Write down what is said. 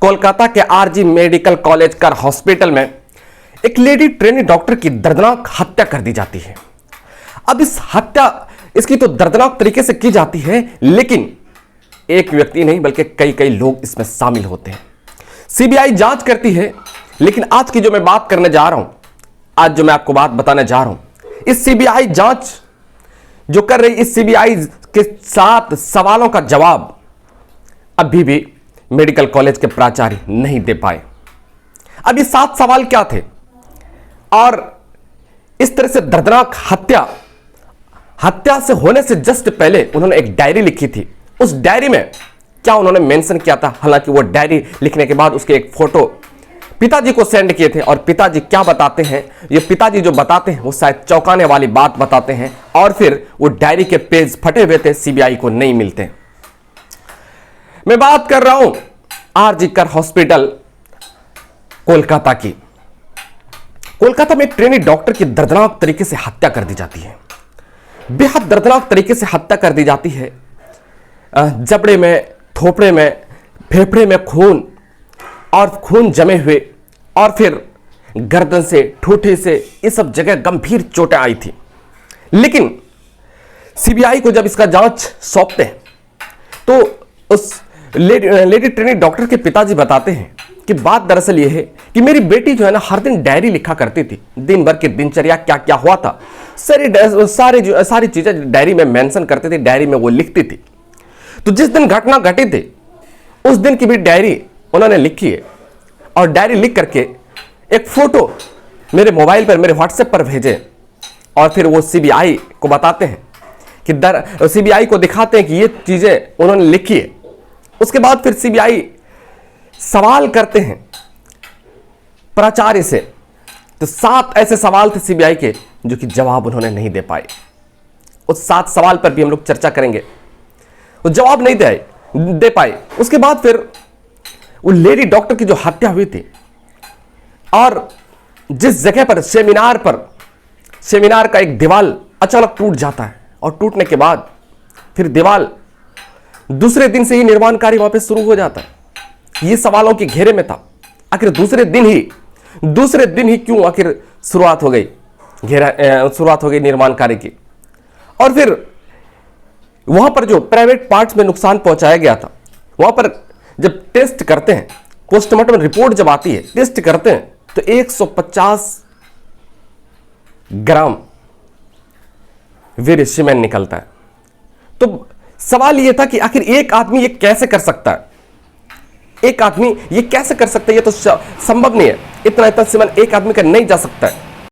कोलकाता के RG medical college कर hospital में एक लेडी ट्रेनी डॉक्टर की दर्दनाक हत्या कर दी जाती है। अब इस हत्या इसकी तो दर्दनाक तरीके से की जाती है, लेकिन एक व्यक्ति नहीं बल्कि कई कई लोग इसमें शामिल होते हैं। सीबीआई जांच करती है, लेकिन आज की जो मैं बात करने जा रहा हूं, आज जो मैं आपको बात बताने जा रहा हूं, इस सीबीआई जांच जो कर रही, इस सीबीआई के 7 सवालों का जवाब अभी भी मेडिकल कॉलेज के प्राचार्य नहीं दे पाए। अब ये 7 सवाल क्या थे और इस तरह से दर्दनाक हत्या से होने से जस्ट पहले उन्होंने एक डायरी लिखी थी। उस डायरी में क्या उन्होंने मेंशन किया था? हालांकि वो डायरी लिखने के बाद उसके एक फोटो पिताजी को सेंड किए थे, और पिताजी क्या बताते हैं, ये पिताजी जो बताते हैं वो शायद चौंकाने वाली बात बताते हैं, और फिर वो डायरी के पेज फटे हुए थे, सीबीआई को नहीं मिलते। मैं बात कर रहा हूं आरजी कर हॉस्पिटल कोलकाता की। कोलकाता में एक ट्रेनी डॉक्टर की दर्दनाक तरीके से हत्या कर दी जाती है। बेहद दर्दनाक तरीके से हत्या कर दी जाती है। जबड़े में, थोपड़े में, फेफड़े में खून जमे हुए, और फिर गर्दन से, ठूठे से, ये सब जगह गंभीर चोटें आई थी। लेकिन सीबीआई को जब इसका जांच सौंपते हैं तो उस लेडी ट्रेनिंग डॉक्टर के पिताजी बताते हैं कि बात दरअसल यह है कि मेरी बेटी जो है ना, हर दिन डायरी लिखा करती थी, दिन भर की दिनचर्या क्या क्या हुआ था, सारी चीजें डायरी में मेंशन करती थी, डायरी में वो लिखती थी। तो जिस दिन घटना घटी थी उस दिन की भी डायरी उन्होंने लिखी है, और डायरी लिख करके एक फोटो मेरे मोबाइल पर, मेरे व्हाट्सएप पर भेजे, और फिर वो सीबीआई को बताते हैं कि सीबीआई को दिखाते हैं कि ये चीजें उन्होंने लिखी है। उसके बाद फिर सीबीआई सवाल करते हैं प्राचार्य से। तो 7 ऐसे सवाल थे सीबीआई के जो कि जवाब उन्होंने नहीं दे पाए। उस 7 सवाल पर भी हम लोग चर्चा करेंगे। वो जवाब नहीं दे पाए। उसके बाद फिर वो लेडी डॉक्टर की जो हत्या हुई थी, और जिस जगह पर सेमिनार का एक दीवार अचानक टूट जाता है, और टूटने के बाद फिर दीवार दूसरे दिन से ही निर्माण कार्य वहां पे शुरू हो जाता है। ये सवालों के घेरे में था। आखिर दूसरे दिन ही क्यों आखिर शुरुआत हो गई निर्माण कार्य की। और फिर वहां पर जो प्राइवेट पार्ट्स में नुकसान पहुंचाया गया था, वहां पर जब टेस्ट करते हैं, पोस्टमार्टम रिपोर्ट जब आती है, टेस्ट करते हैं, तो 150 ग्राम वीर सीमेंट निकलता है। तो सवाल यह था कि आखिर एक आदमी ये कैसे कर सकता है? ये तो संभव नहीं है। इतना सीमेंट एक आदमी का नहीं जा सकता है।